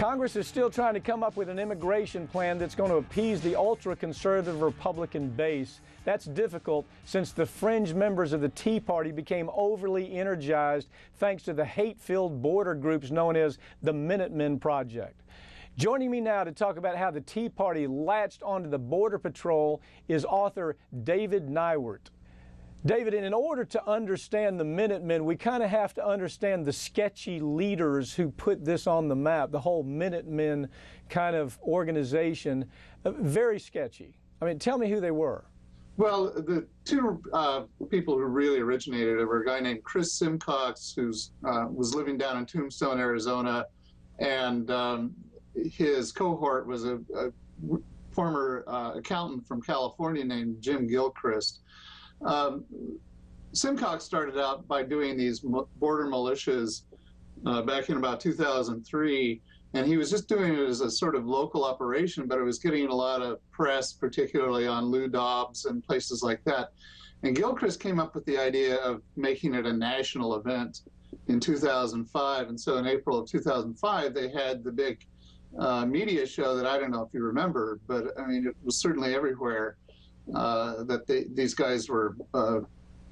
Congress is still trying to come up with an immigration plan that's going to appease the ultra-conservative Republican base. That's difficult since the fringe members of the Tea Party became overly energized thanks to the hate-filled border groups known as the Minutemen Project. Joining me now to talk about how the Tea Party latched onto the Border Patrol is author David Neiwert. David, in order to understand the Minutemen, we kind of have to understand the sketchy leaders who put this on the map, the whole Minutemen kind of organization. Very sketchy. I mean, tell me who they were. Well, the two people who really originated it were a guy named Chris Simcox, who was living down in Tombstone, Arizona, and his cohort was a former accountant from California named Jim Gilchrist. Simcox started out by doing these border militias back in about 2003, and he was just doing it as a sort of local operation, but it was getting a lot of press, particularly on Lou Dobbs and places like that. And Gilchrist came up with the idea of making it a national event in 2005, and so in April of 2005 they had the big media show that I don't know if you remember, but I mean it was certainly everywhere. That these guys were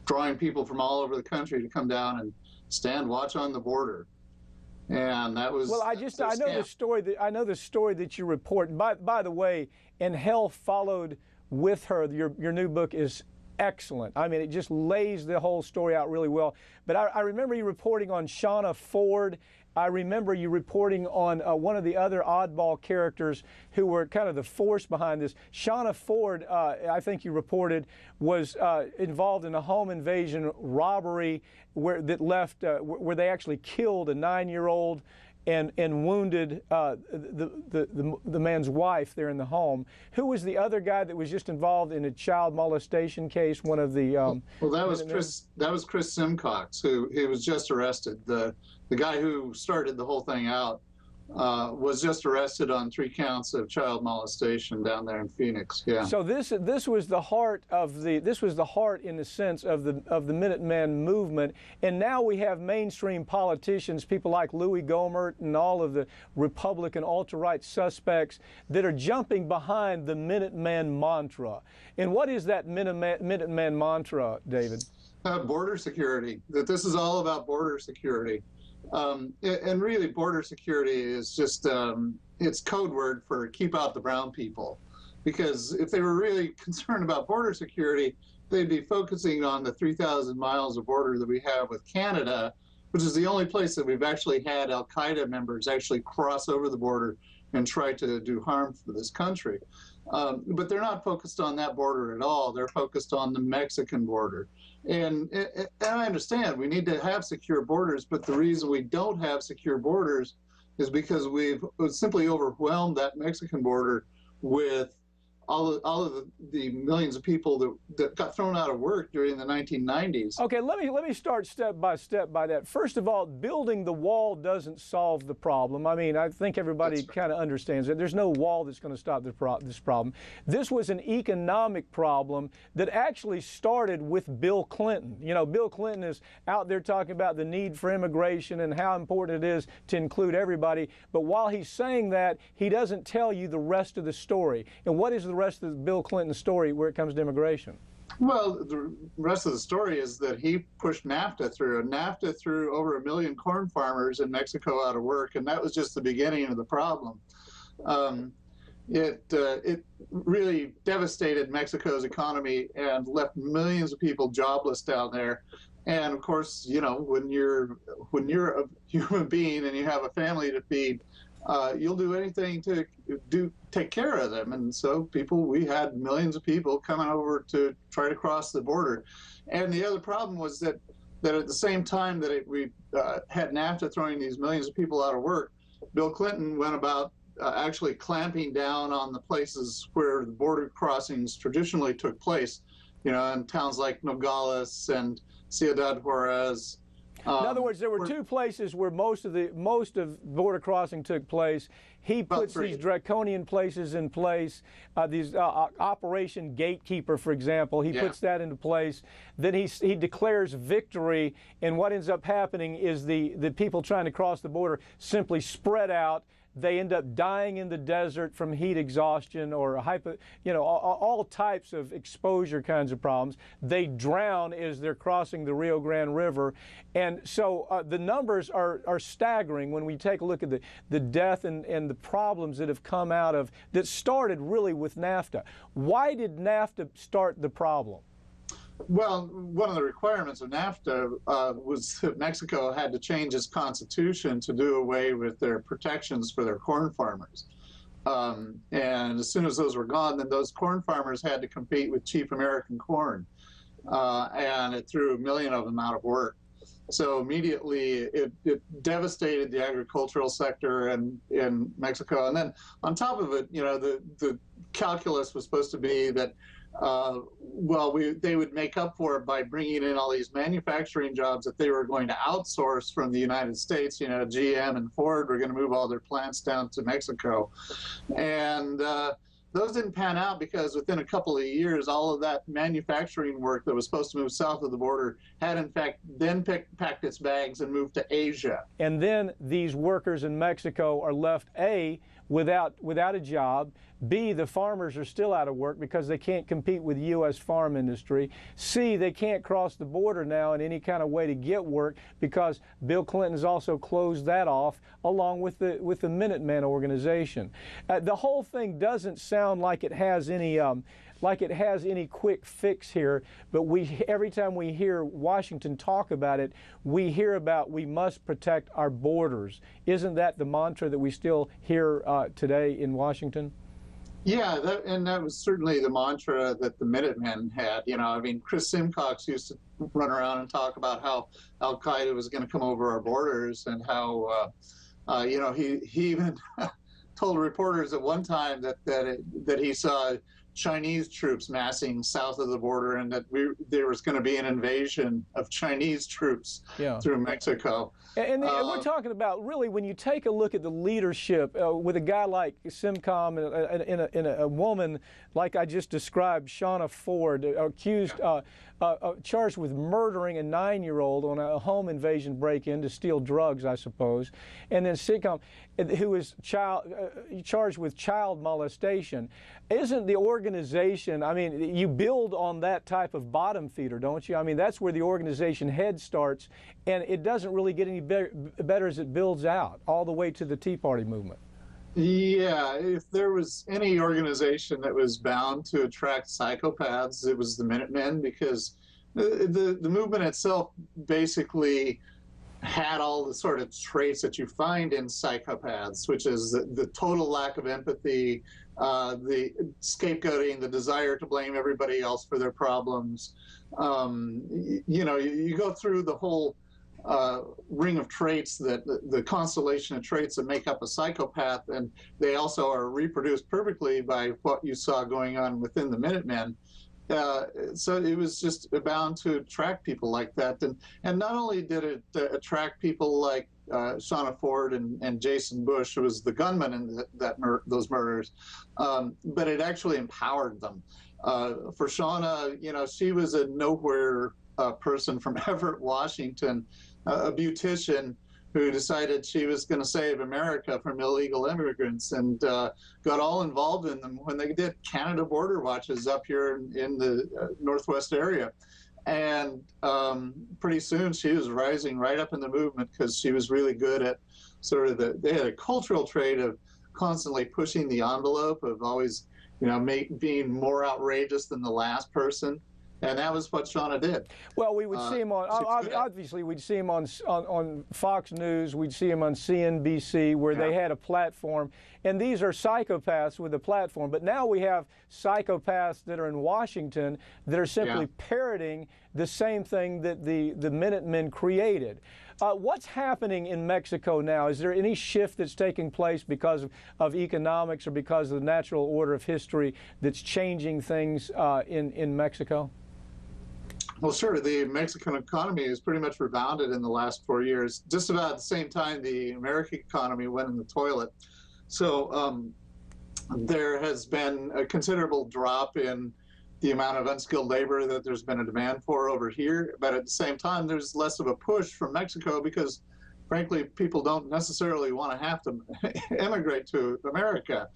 drawing people from all over the country to come down and stand watch on the border, and that was well. I know the story that you report. By the way, And Hell Followed With Her. Your new book is excellent. I mean, it just lays the whole story out really well. But I remember you reporting on Shauna Ford. I remember you reporting on one of the other oddball characters who were kind of the force behind this. Shauna Ford, I think you reported, was involved in a home invasion robbery where they actually killed a 9-year-old and wounded the man's wife there in the home. Who was the other guy that was just involved in a child molestation case? One of the well, that was Chris Simcox, who he was just arrested. The guy who started the whole thing out was just arrested on 3 counts of child molestation down there in Phoenix. Yeah. So this was the heart in the sense of the Minuteman movement, and now we have mainstream politicians, people like Louis Gohmert and all of the Republican alt-right suspects that are jumping behind the Minuteman mantra. And what is that Minuteman mantra, David? Border security. That this is all about border security. And really, border security is just, it's code word for keep out the brown people. Because if they were really concerned about border security, they'd be focusing on the 3,000 miles of border that we have with Canada, which is the only place that we've actually had Al-Qaeda members actually cross over the border and try to do harm for this country. But they're not focused on that border at all. They're focused on the Mexican border. And I understand we need to have secure borders, but the reason we don't have secure borders is because we've simply overwhelmed that Mexican border with all of the millions of people that got thrown out of work during the 1990s. Okay, let me start step by step by that. First of all, building the wall doesn't solve the problem. I mean, I think everybody kind of understands that. There's no wall that's going to stop this problem. This was an economic problem that actually started with Bill Clinton. You know, Bill Clinton is out there talking about the need for immigration and how important it is to include everybody. But while he's saying that, he doesn't tell you the rest of the story. And what is the rest of the Bill Clinton story where it comes to immigration? Well, the rest of the story is that he pushed NAFTA through, and NAFTA threw over 1 million corn farmers in Mexico out of work, and that was just the beginning of the problem. It really devastated Mexico's economy and left millions of people jobless down there. And of course, you know, when you're a human being and you have a family to feed, you'll do anything to take care of them. And so we had millions of people coming over to try to cross the border. And the other problem was that at the same time that we had NAFTA throwing these millions of people out of work, Bill Clinton went about actually clamping down on the places where the border crossings traditionally took place, you know, in towns like Nogales and Ciudad Juarez. In other words, there were 2 places where most of border crossing took place. He puts these draconian places in place. These Operation Gatekeeper, for example, he puts that into place. Then he declares victory, and what ends up happening is the people trying to cross the border simply spread out. they end up dying in the desert from heat exhaustion or all types of exposure kinds of problems. They drown as they're crossing the Rio Grande River. And so the numbers are staggering when we take a look at the death and the problems that have come out of, that started really with NAFTA. Why did NAFTA start the problem? Well, one of the requirements of NAFTA was that Mexico had to change its constitution to do away with their protections for their corn farmers. And as soon as those were gone, then those corn farmers had to compete with cheap American corn. And it threw 1 million of them out of work. So immediately it devastated the agricultural sector in Mexico. And then on top of it, the calculus was supposed to be that they would make up for it by bringing in all these manufacturing jobs that they were going to outsource from the United States. GM and Ford were going to move all their plants down to Mexico. And those didn't pan out because within a couple of years, all of that manufacturing work that was supposed to move south of the border had in fact then packed its bags and moved to Asia. And then these workers in Mexico are left, A, without a job, B, the farmers are still out of work because they can't compete with the U.S. farm industry, C, they can't cross the border now in any kind of way to get work because Bill Clinton has also closed that off along with the Minuteman organization. The whole thing doesn't sound like it has any quick fix here, but every time we hear Washington talk about it, we hear about we must protect our borders. Isn't that the mantra that we still hear today in Washington? Yeah, that was certainly the mantra that the Minutemen had. Chris Simcox used to run around and talk about how Al-Qaeda was going to come over our borders and how, he even told reporters at one time that he saw Chinese troops massing south of the border and that there was going to be an invasion of Chinese troops through Mexico. And we're talking about, really, when you take a look at the leadership with a guy like Simcom and a woman like I just described, Shauna Ford, accused, charged with murdering a 9-year-old on a home invasion break-in to steal drugs, I suppose, and then Simcom, who is charged with child molestation. Isn't the organization, you build on that type of bottom feeder, don't you? That's where the organization head starts, and it doesn't really get any better as it builds out all the way to the Tea Party movement. Yeah, if there was any organization that was bound to attract psychopaths, it was the Minutemen, because the movement itself basically had all the sort of traits that you find in psychopaths, which is the total lack of empathy, the scapegoating, the desire to blame everybody else for their problems. You go through the whole ring of traits, the constellation of traits that make up a psychopath, and they also are reproduced perfectly by what you saw going on within the Minutemen. So it was just bound to attract people like that. And not only did it attract people like Shauna Ford and Jason Bush, who was the gunman in those murders, but it actually empowered them. For Shauna, she was a nowhere person from Everett, Washington, a beautician who decided she was going to save America from illegal immigrants, and got all involved in them when they did Canada border watches up here in the Northwest area. And pretty soon she was rising right up in the movement because she was really good at they had a cultural trait of constantly pushing the envelope, of always, being more outrageous than the last person. And that was what Shauna did. Well, we would see him on, obviously, we'd see him on Fox News, we'd see him on CNBC, where they had a platform. And these are psychopaths with a platform. But now we have psychopaths that are in Washington that are simply parroting the same thing that the Minutemen created. What's happening in Mexico now? Is there any shift that's taking place because of economics or because of the natural order of history that's changing things in Mexico? Well, sure. The Mexican economy has pretty much rebounded in the last 4 years. Just about at the same time, the American economy went in the toilet. So there has been a considerable drop in the amount of unskilled labor that there's been a demand for over here. But at the same time, there's less of a push from Mexico because frankly, people don't necessarily want to have to immigrate to America.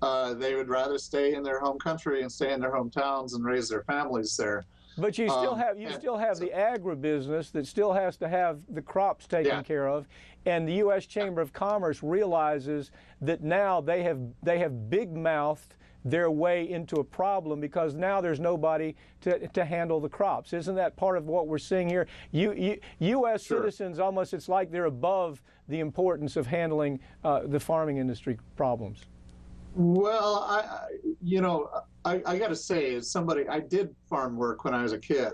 They would rather stay in their home country and stay in their hometowns and raise their families there. But you still have the agribusiness that still has to have the crops taken care of, and the U.S. Chamber of Commerce realizes that now they have big-mouthed their way into a problem because now there's nobody to handle the crops. Isn't that part of what we're seeing here? U.S. citizens, almost, it's like they're above the importance of handling the farming industry problems. Well, I got to say, as somebody, I did farm work when I was a kid.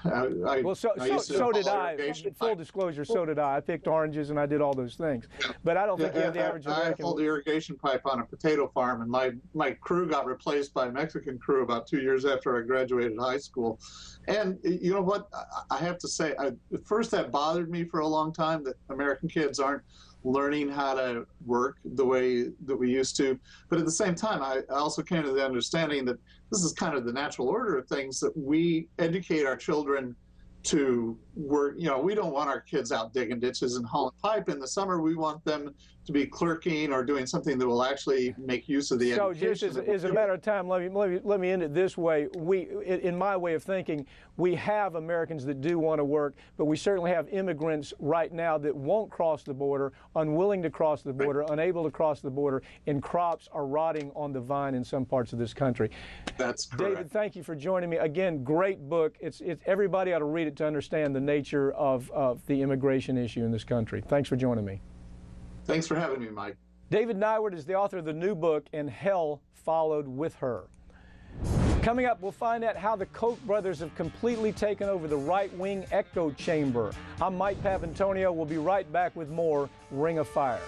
So did I. Full disclosure, so did I. I picked oranges and I did all those things. But I don't think you have the average American. I pulled the irrigation pipe on a potato farm, and my crew got replaced by a Mexican crew about 2 years after I graduated high school. And you know what? I have to say, at first that bothered me for a long time, that American kids aren't learning how to work the way that we used to. But at the same time, I also came to the understanding that this is kind of the natural order of things, that we educate our children to work. You know, we don't want our kids out digging ditches and hauling pipe in the summer. We want them to be clerking or doing something that will actually make use of the education. So just as a matter of time, let me end it this way. In my way of thinking, we have Americans that do want to work, but we certainly have immigrants right now that won't cross the border, unwilling to cross the border, unable to cross the border, and crops are rotting on the vine in some parts of this country. That's correct. David, thank you for joining me. Again, great book. It's everybody ought to read it to understand the nature of the immigration issue in this country. Thanks for joining me. Thanks for having me, Mike. David Nyward is the author of the new book, And Hell Followed With Her. Coming up, we'll find out how the Koch brothers have completely taken over the right-wing echo chamber. I'm Mike Papantonio. We'll be right back with more Ring of Fire.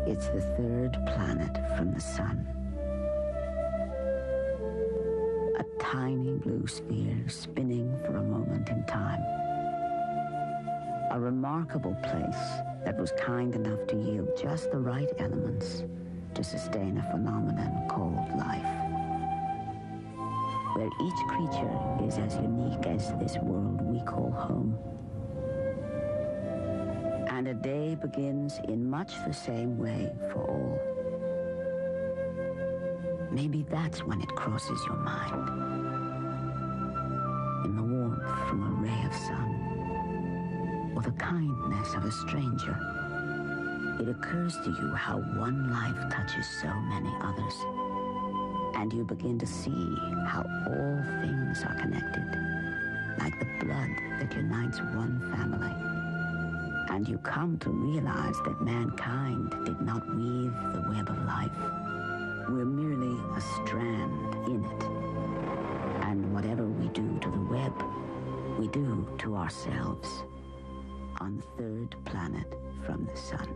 It's the third planet from the sun. A tiny blue sphere spinning for a moment in time. A remarkable place that was kind enough to yield just the right elements to sustain a phenomenon called life. Where each creature is as unique as this world we call home. And a day begins in much the same way for all. Maybe that's when it crosses your mind. In the warmth from a ray of sun, or the kindness of a stranger, it occurs to you how one life touches so many others. And you begin to see how all things are connected, like the blood that unites one family. And you come to realize that mankind did not weave the web of life. We're merely a strand in it. And whatever we do to the web, we do to ourselves on the third planet from the sun.